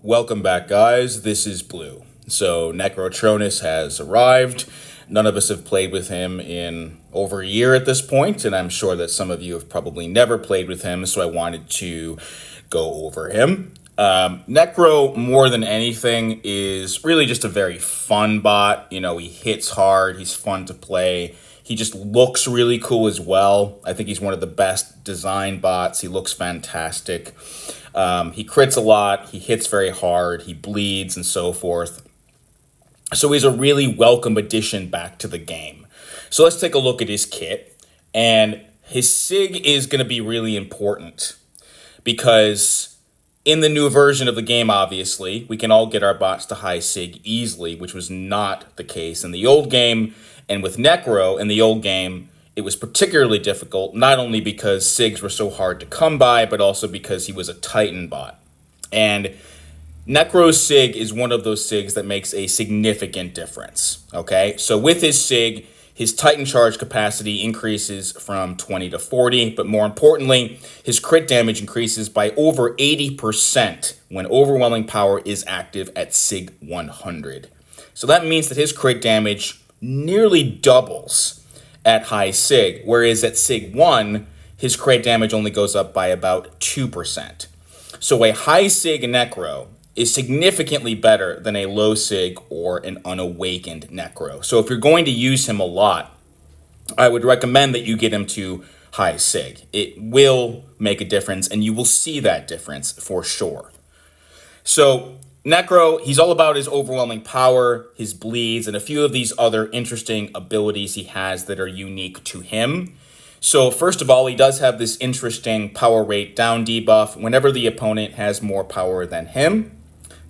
Welcome back, guys. This is Blue. So, Necrotronus has arrived. None of us have played with him in over a year at this point, and I'm sure that some of you have probably never played with him, so I wanted to go over him. Necro, more than anything, is really just a very fun bot. You know, he hits hard, he's fun to play. He just looks really cool as well. I think he's one of the best design bots. He looks fantastic. He crits a lot, he hits very hard, he bleeds, and so forth. So he's a really welcome addition back to the game. So let's take a look at his kit. And his SIG is going to be really important because in the new version of the game, obviously, we can all get our bots to high SIG easily, which was not the case in the old game. And with Necro in the old game, it was particularly difficult, not only because SIGs were so hard to come by, but also because he was a Titan bot. And Necro's SIG is one of those SIGs that makes a significant difference, okay? So with his SIG, his Titan charge capacity increases from 20 to 40, but more importantly, his crit damage increases by over 80% when overwhelming power is active at SIG 100. So that means that his crit damage nearly doubles at high SIG, whereas at SIG 1, his crit damage only goes up by about 2%. So a high SIG Necro is significantly better than a low SIG or an unawakened Necro. So if you're going to use him a lot, I would recommend that you get him to high SIG. It will make a difference, and you will see that difference for sure. So Necro, he's all about his overwhelming power, his bleeds, and a few of these other interesting abilities he has that are unique to him. So first of all, he does have this interesting power rate down debuff. Whenever the opponent has more power than him,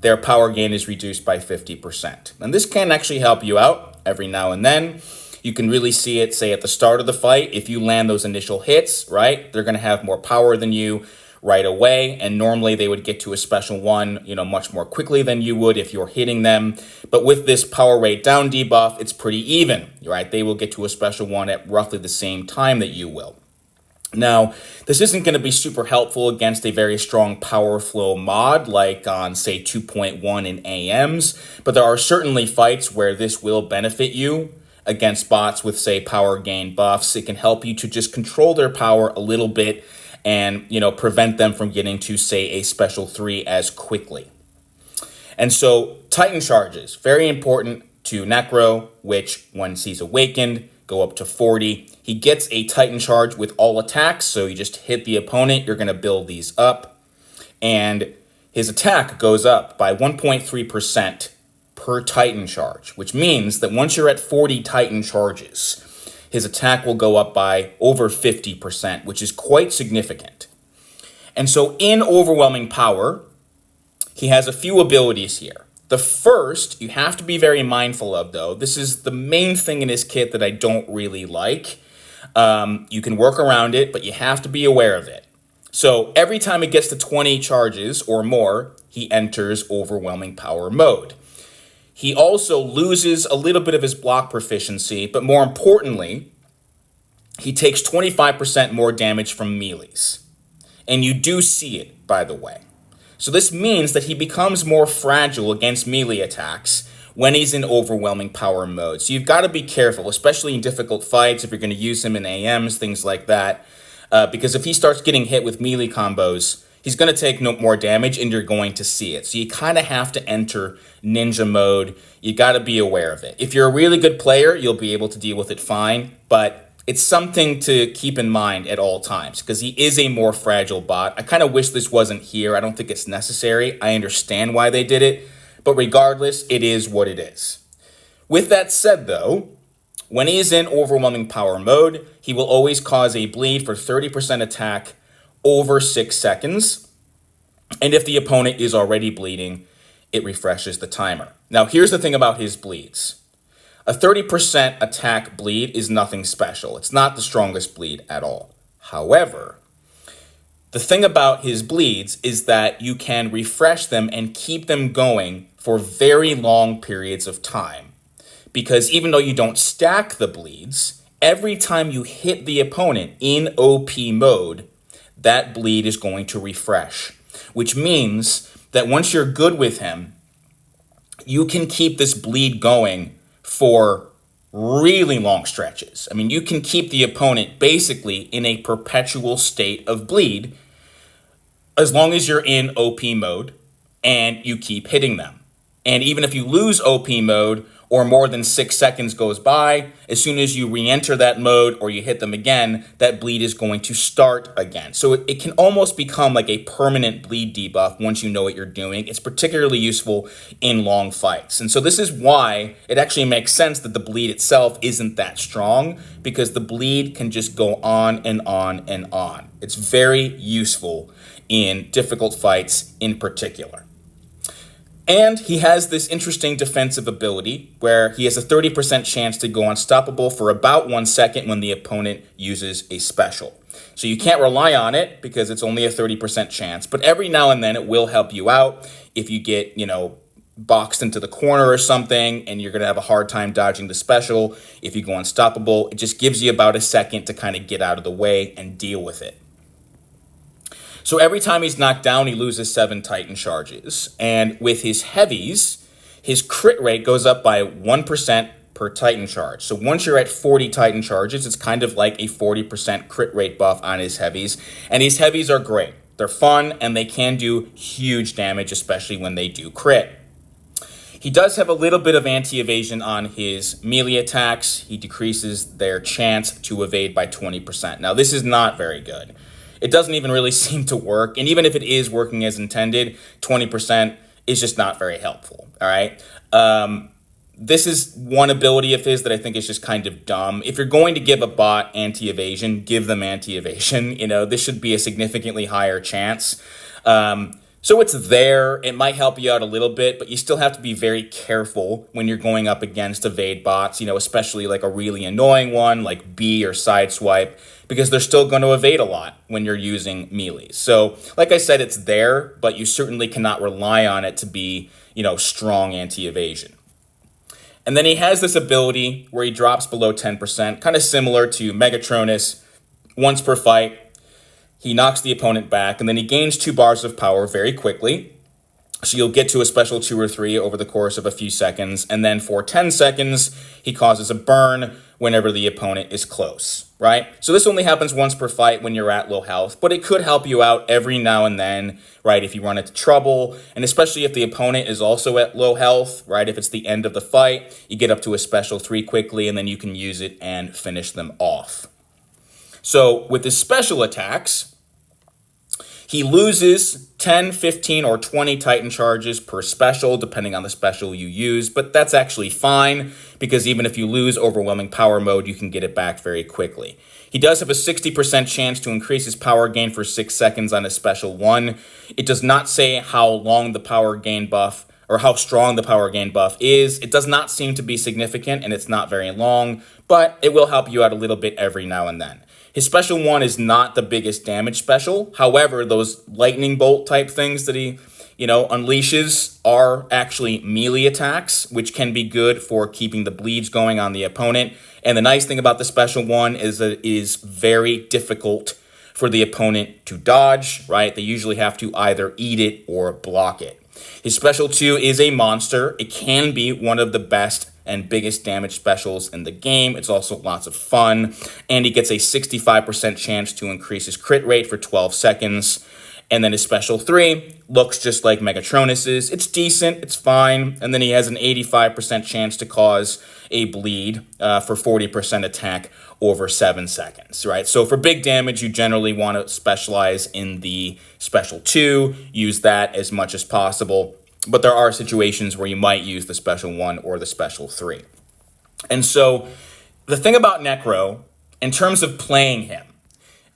their power gain is reduced by 50%. And this can actually help you out every now and then. You can really see it, say, at the start of the fight. If you land those initial hits, right, they're going to have more power than you right away, and normally they would get to a special one, much more quickly than you would if you're hitting them. But with this power rate down debuff, it's pretty even, right? They will get to a special one at roughly the same time that you will. Now, this isn't going to be super helpful against a very strong power flow mod like on, say, 2.1 in AMs, but there are certainly fights where this will benefit you against bots with, say, power gain buffs. It can help you to just control their power a little bit and, prevent them from getting to, say, a special 3 as quickly. And so Titan charges, very important to Necro, which once he's awakened, go up to 40. He gets a Titan charge with all attacks, so you just hit the opponent, you're going to build these up. And his attack goes up by 1.3% per Titan charge, which means that once you're at 40 Titan charges, his attack will go up by over 50%, which is quite significant. And so in overwhelming power, he has a few abilities here. The first, you have to be very mindful of, though. This is the main thing in his kit that I don't really like. You can work around it, but you have to be aware of it. So every time it gets to 20 charges or more, he enters overwhelming power mode. He also loses a little bit of his block proficiency, but more importantly, he takes 25% more damage from melees. And you do see it, by the way. So this means that he becomes more fragile against melee attacks when he's in overwhelming power mode. So you've got to be careful, especially in difficult fights, if you're going to use him in AMs, things like that. Because if he starts getting hit with melee combos, he's going to take no more damage, and you're going to see it. So you kind of have to enter ninja mode. You got to be aware of it. If you're a really good player, you'll be able to deal with it fine, but it's something to keep in mind at all times because he is a more fragile bot. I kind of wish this wasn't here. I don't think it's necessary. I understand why they did it, but regardless, it is what it is. With that said, though, when he is in overwhelming power mode, he will always cause a bleed for 30% attack over 6 seconds. And if the opponent is already bleeding, it refreshes the timer. Now, here's the thing about his bleeds. A 30% attack bleed is nothing special. It's not the strongest bleed at all. However, the thing about his bleeds is that you can refresh them and keep them going for very long periods of time. Because even though you don't stack the bleeds, every time you hit the opponent in OP mode, that bleed is going to refresh, which means that once you're good with him, you can keep this bleed going for really long stretches. I mean, you can keep the opponent basically in a perpetual state of bleed as long as you're in OP mode and you keep hitting them. And even if you lose OP mode or more than 6 seconds goes by, as soon as you re-enter that mode or you hit them again, that bleed is going to start again. So it can almost become like a permanent bleed debuff once you know what you're doing. It's particularly useful in long fights. And so this is why it actually makes sense that the bleed itself isn't that strong, because the bleed can just go on and on and on. It's very useful in difficult fights in particular. And he has this interesting defensive ability where he has a 30% chance to go unstoppable for about 1 second when the opponent uses a special. So you can't rely on it because it's only a 30% chance, but every now and then it will help you out if you get, boxed into the corner or something and you're going to have a hard time dodging the special. If you go unstoppable, it just gives you about a second to kind of get out of the way and deal with it. So every time he's knocked down, he loses 7 Titan charges. And with his heavies, his crit rate goes up by 1% per Titan charge. So once you're at 40 Titan charges, it's kind of like a 40% crit rate buff on his heavies. And his heavies are great. They're fun, and they can do huge damage, especially when they do crit. He does have a little bit of anti-evasion on his melee attacks. He decreases their chance to evade by 20%. Now, this is not very good. It doesn't even really seem to work. And even if it is working as intended, 20% is just not very helpful. All right. This is one ability of his that I think is just kind of dumb. If you're going to give a bot anti-evasion, give them anti-evasion. This should be a significantly higher chance. So it's there. It might help you out a little bit, but you still have to be very careful when you're going up against evade bots, especially like a really annoying one like B or Sideswipe, because they're still going to evade a lot when you're using melee. So like I said, it's there, but you certainly cannot rely on it to be, strong anti-evasion. And then he has this ability where he drops below 10%, kind of similar to Necrotronus. Once per fight, he knocks the opponent back, and then he gains 2 bars of power very quickly. So you'll get to a special 2 or 3 over the course of a few seconds, and then for 10 seconds, he causes a burn whenever the opponent is close, right? So this only happens once per fight when you're at low health, but it could help you out every now and then, right, if you run into trouble, and especially if the opponent is also at low health, right? If it's the end of the fight, you get up to a special 3 quickly, and then you can use it and finish them off. So with his special attacks, he loses 10, 15, or 20 Titan charges per special, depending on the special you use, but that's actually fine, because even if you lose overwhelming power mode, you can get it back very quickly. He does have a 60% chance to increase his power gain for 6 seconds on his special 1. It does not say how long the power gain buff, or how strong the power gain buff is. It does not seem to be significant, and it's not very long, but it will help you out a little bit every now and then. His special 1 is not the biggest damage special. However, those lightning bolt type things that he, unleashes are actually melee attacks, which can be good for keeping the bleeds going on the opponent. And the nice thing about the special 1 is that it is very difficult for the opponent to dodge, right? They usually have to either eat it or block it. His special 2 is a monster. It can be one of the best and biggest damage specials in the game. It's also lots of fun, and he gets a 65% chance to increase his crit rate for 12 seconds. And then his special 3 looks just like Necrotronus's. It's decent, it's fine, and then he has an 85% chance to cause a bleed for 40% attack over 7 seconds, right? So for big damage, you generally want to specialize in the special 2, use that as much as possible. But there are situations where you might use the special 1 or the special 3. And so the thing about Necro, in terms of playing him,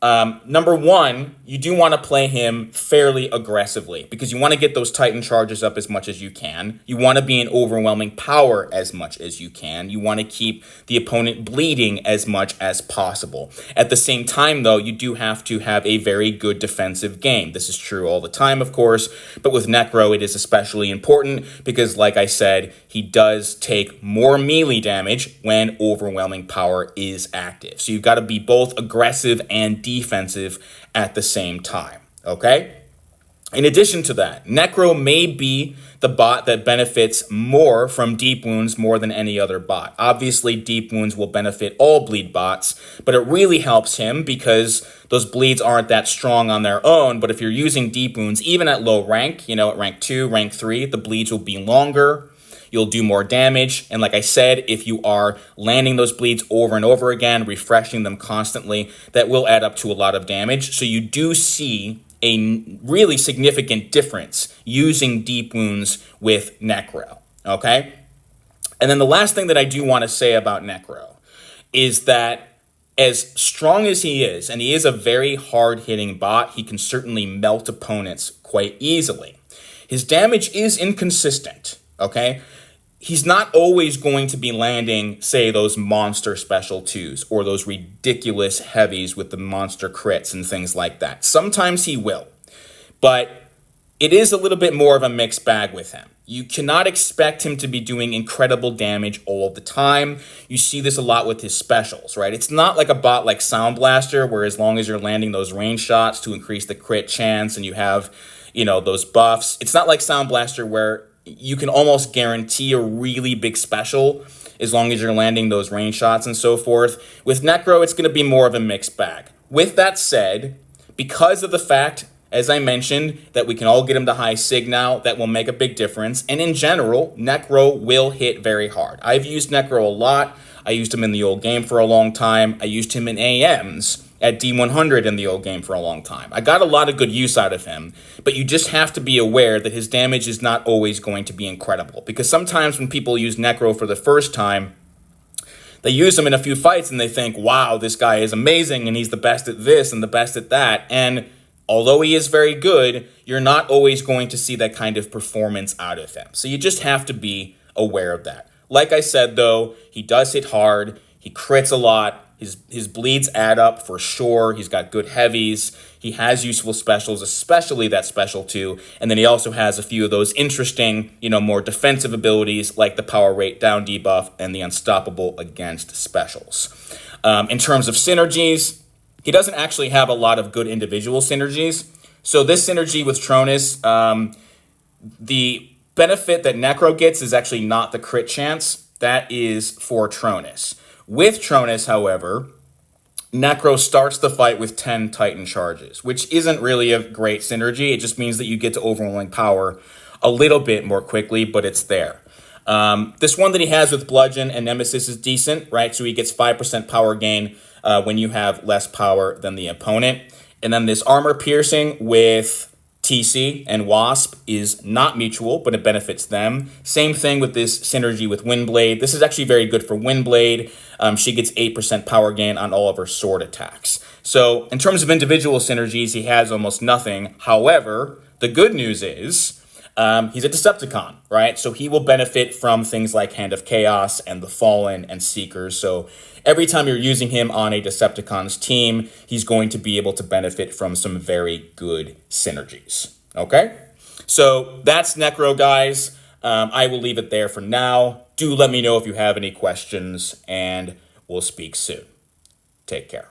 number 1, you do want to play him fairly aggressively because you want to get those Titan charges up as much as you can. You want to be in overwhelming power as much as you can. You want to keep the opponent bleeding as much as possible. At the same time, though, you do have to have a very good defensive game. This is true all the time, of course, but with Necro, it is especially important because, like I said, he does take more melee damage when overwhelming power is active. So you've got to be both aggressive and defensive at the same time, okay? In addition to that, Necro may be the bot that benefits more from deep wounds more than any other bot. Obviously, deep wounds will benefit all bleed bots, but it really helps him because those bleeds aren't that strong on their own. But if you're using deep wounds, even at low rank, at rank 2, rank 3, the bleeds will be longer. You'll do more damage. And like I said, if you are landing those bleeds over and over again, refreshing them constantly, that will add up to a lot of damage. So you do see a really significant difference using deep wounds with Necro, okay? And then the last thing that I do want to say about Necro is that as strong as he is, and he is a very hard-hitting bot, he can certainly melt opponents quite easily. His damage is inconsistent, okay? He's not always going to be landing, say, those monster special 2s or those ridiculous heavies with the monster crits and things like that. Sometimes he will, but it is a little bit more of a mixed bag with him. You cannot expect him to be doing incredible damage all the time. You see this a lot with his specials, right? It's not like a bot like Sound Blaster, where as long as you're landing those range shots to increase the crit chance and you have, those buffs. It's not like Sound Blaster where you can almost guarantee a really big special as long as you're landing those range shots and so forth. With Necro, it's going to be more of a mixed bag. With that said, because of the fact, as I mentioned, that we can all get him to high sig now, that will make a big difference. And in general, Necro will hit very hard. I've used Necro a lot. I used him in the old game for a long time. I used him in AMs at D100 in the old game for a long time. I got a lot of good use out of him, but you just have to be aware that his damage is not always going to be incredible. Because sometimes when people use Necro for the first time, they use him in a few fights and they think, wow, this guy is amazing and he's the best at this and the best at that. And although he is very good, you're not always going to see that kind of performance out of him. So you just have to be aware of that. Like I said, though, he does hit hard. He crits a lot. His bleeds add up for sure. He's got good heavies. He has useful specials, especially that special 2. And then he also has a few of those interesting, more defensive abilities like the power rate down debuff and the unstoppable against specials. In terms of synergies, he doesn't actually have a lot of good individual synergies. So this synergy with Tronus, the benefit that Necro gets is actually not the crit chance. That is for Tronus. With Tronus, however, Necro starts the fight with 10 Titan charges, which isn't really a great synergy. It just means that you get to overwhelming power a little bit more quickly, but it's there. This one that he has with Bludgeon and Nemesis is decent, right? So he gets 5% power gain when you have less power than the opponent. And then this armor piercing with TC and Wasp is not mutual, but it benefits them. Same thing with this synergy with Windblade. This is actually very good for Windblade. She gets 8% power gain on all of her sword attacks. So in terms of individual synergies, he has almost nothing. However, the good news is he's a Decepticon, right? So he will benefit from things like Hand of Chaos and the Fallen and Seekers. So every time you're using him on a Decepticon's team, he's going to be able to benefit from some very good synergies, okay? So that's Necro, guys. I will leave it there for now. Do let me know if you have any questions, and we'll speak soon. Take care.